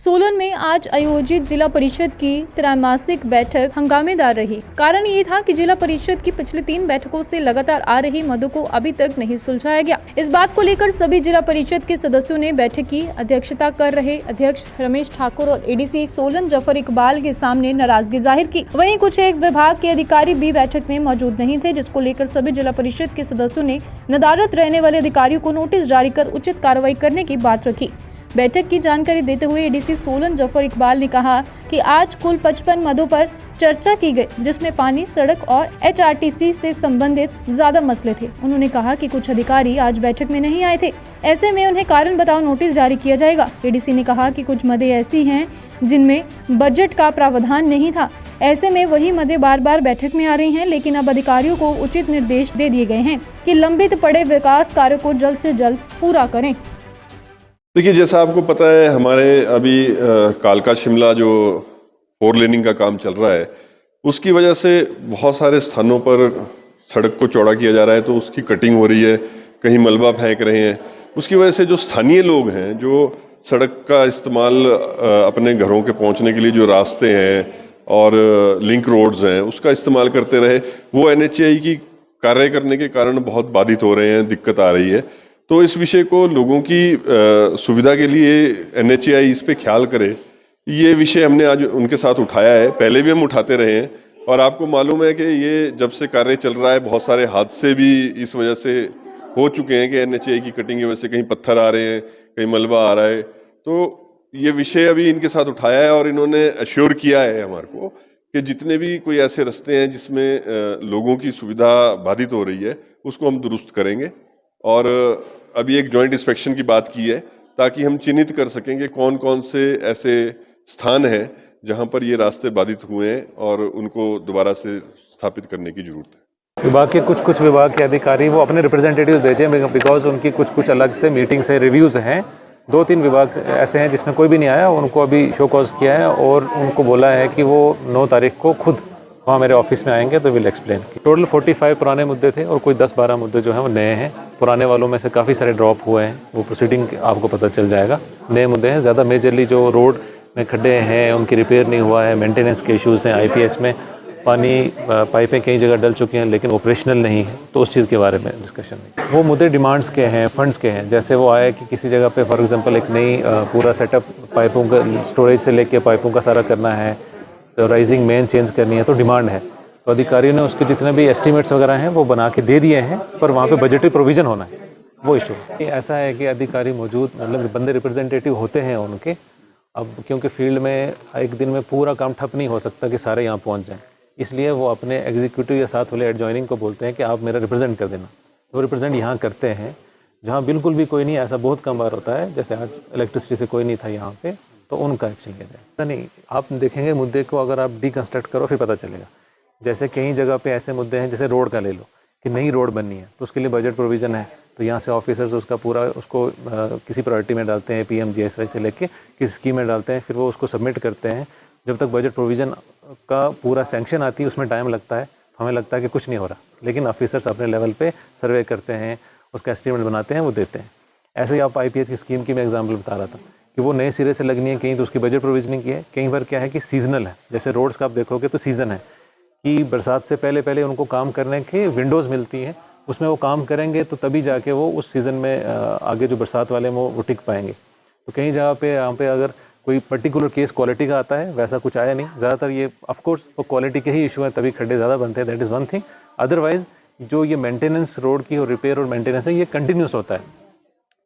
सोलन में आज आयोजित जिला परिषद की त्रैमासिक बैठक हंगामेदार रही। कारण ये था कि जिला परिषद की पिछले 3 बैठकों से लगातार आ रही मदों को अभी तक नहीं सुलझाया गया। इस बात को लेकर सभी जिला परिषद के सदस्यों ने बैठक की अध्यक्षता कर रहे अध्यक्ष रमेश ठाकुर और एडीसी सोलन जफर इकबाल के सामने नाराजगी जाहिर की। वहीं कुछ एक विभाग के अधिकारी भी बैठक में मौजूद नहीं थे, जिसको लेकर सभी जिला परिषद के सदस्यों ने नदारत रहने वाले अधिकारियों को नोटिस जारी कर उचित कार्रवाई करने की बात रखी। बैठक की जानकारी देते हुए एडीसी सोलन जफर इकबाल ने कहा कि आज कुल 55 मदों पर चर्चा की गई, जिसमें पानी, सड़क और एचआरटीसी से संबंधित ज्यादा मसले थे। उन्होंने कहा कि कुछ अधिकारी आज बैठक में नहीं आए थे, ऐसे में उन्हें कारण बताओ नोटिस जारी किया जाएगा। एडीसी ने कहा कि कुछ मदें ऐसी हैं जिनमें बजट का प्रावधान नहीं था, ऐसे में वही मदें बार बार बैठक में आ रही हैं, लेकिन अब अधिकारियों को उचित निर्देश दे दिए गए हैं कि लंबित पड़े विकास कार्यों को जल्द से जल्द पूरा करें। देखिए, जैसा आपको पता है, हमारे अभी कालका शिमला जो 4 लेनिंग का काम चल रहा है, उसकी वजह से बहुत सारे स्थानों पर सड़क को चौड़ा किया जा रहा है, तो उसकी कटिंग हो रही है, कहीं मलबा फेंक रहे हैं। उसकी वजह से जो स्थानीय लोग हैं, जो सड़क का इस्तेमाल अपने घरों के पहुंचने के लिए जो रास्ते हैं और लिंक रोड्स हैं, उसका इस्तेमाल करते रहे, वो NHAI की कार्य करने के कारण बहुत बाधित हो रहे हैं, दिक्कत आ रही है। तो इस विषय को लोगों की सुविधा के लिए NHAI इस पे ख्याल करे, ये विषय हमने आज उनके साथ उठाया है। पहले भी हम उठाते रहे हैं और आपको मालूम है कि ये जब से कार्य चल रहा है, बहुत सारे हादसे भी इस वजह से हो चुके हैं कि NHAI की कटिंग की वजह से कहीं पत्थर आ रहे हैं, कहीं मलबा आ रहा है। तो ये विषय अभी इनके साथ उठाया है और इन्होंने अश्योर किया है हमारे को कि जितने भी कोई ऐसे रास्ते हैं जिसमें लोगों की सुविधा बाधित हो रही है, उसको हम दुरुस्त करेंगे। और अभी एक जॉइंट इंस्पेक्शन की बात की है, ताकि हम चिन्हित कर सकें कि कौन कौन से ऐसे स्थान हैं जहां पर ये रास्ते बाधित हुए हैं और उनको दोबारा से स्थापित करने की जरूरत है। विभाग के कुछ विभाग के अधिकारी वो अपने रिप्रेजेंटेटिव भेजें, बिकॉज उनकी कुछ अलग से मीटिंग्स है, रिव्यूज़ हैं। 2-3 विभाग ऐसे हैं जिसमें कोई भी नहीं आया, उनको अभी शो कॉज किया है और उनको बोला है कि वो 9 तारीख को खुद वहाँ मेरे ऑफिस में आएंगे तो विल एक्सप्लेन। टोटल 45 पुराने मुद्दे थे और कोई 10-12 मुद्दे जो हैं वो नए हैं। पुराने वालों में से काफ़ी सारे ड्रॉप हुए हैं, वो प्रोसीडिंग आपको पता चल जाएगा। नए मुद्दे हैं, ज़्यादा मेजरली जो रोड में खड्डे हैं उनकी रिपेयर नहीं हुआ है, मेंटेनेंस के इश्यूज़ हैं, IPH में पानी पाइपें कई जगह डल चुकी हैं लेकिन ऑपरेशनल नहीं है, तो उस चीज़ के बारे में डिस्कशन है। वो मुद्दे डिमांड्स के हैं, फंड्स के हैं। जैसे वो आया कि किसी जगह पे फॉर एग्जांपल एक नई पूरा सेटअप पाइपों का स्टोरेज से लेके पाइपों का सारा करना है, तो राइजिंग मेन चेंज करनी है, तो डिमांड है। तो अधिकारियों ने उसके जितने भी एस्टीमेट्स वगैरह हैं वो बना के दे दिए हैं, पर वहाँ पे बजटरी प्रोविज़न होना है, वो इशू। ऐसा है कि अधिकारी मौजूद, मतलब बंदे रिप्रेजेंटेटिव होते हैं उनके। अब क्योंकि फील्ड में एक दिन में पूरा काम ठप नहीं हो सकता कि सारे यहाँ पहुँच जाएँ, इसलिए वो अपने एग्जीक्यूटिव या साथ वाले एडजॉइनिंग को बोलते हैं कि आप मेरा रिप्रेजेंट कर देना। तो रिप्रेजेंट यहाँ करते हैं, जहाँ बिल्कुल भी कोई नहीं, ऐसा बहुत कम बार होता है, जैसे आज इलेक्ट्रिसिटी से कोई नहीं था यहाँ पे, तो उनका एक्शन लिया जाए। नहीं, आप देखेंगे मुद्दे को, अगर आप डिकंस्ट्रक्ट करो फिर पता चलेगा। जैसे कई जगह पे ऐसे मुद्दे हैं, जैसे रोड का ले लो कि नई रोड बननी है, तो उसके लिए बजट प्रोविज़न है, तो यहाँ से ऑफिसर्स उसका पूरा उसको किसी प्रायोरिटी में डालते हैं, PMGSY से लेके किसी स्कीम में डालते हैं, फिर वो उसको सबमिट करते हैं। जब तक बजट प्रोविज़न का पूरा सैंक्शन आती है उसमें टाइम लगता है, तो हमें लगता है कि कुछ नहीं हो रहा, लेकिन ऑफिसर्स अपने लेवल पे सर्वे करते हैं, उसका एस्टीमेट बनाते हैं, वो देते हैं। ऐसे ही आप IPH की स्कीम की मैं एग्जांपल बता रहा था कि वो नए सिरे से लगनी है, कहीं तो उसकी बजट प्रोविजनिंग की है, कई बार क्या है कि सीजनल है। जैसे रोड्स का आप देखोगे तो सीज़न है कि बरसात से पहले उनको काम करने की विंडोज़ मिलती हैं, उसमें वो काम करेंगे तो तभी जाके वो उस सीज़न में आगे जो बरसात वाले में वो टिक पाएंगे। तो कहीं जगह पे यहाँ पे अगर कोई पर्टिकुलर केस क्वालिटी का आता है, वैसा कुछ आया नहीं। ज़्यादातर ये ऑफकोर्स वो क्वालिटी के ही इशू हैं, तभी खड्डे ज़्यादा बनते हैं, that is one thing. Otherwise जो ये मेंटेनेंस रोड की और रिपेयर और मेंटेनेंस है, ये कंटिन्यूस होता है।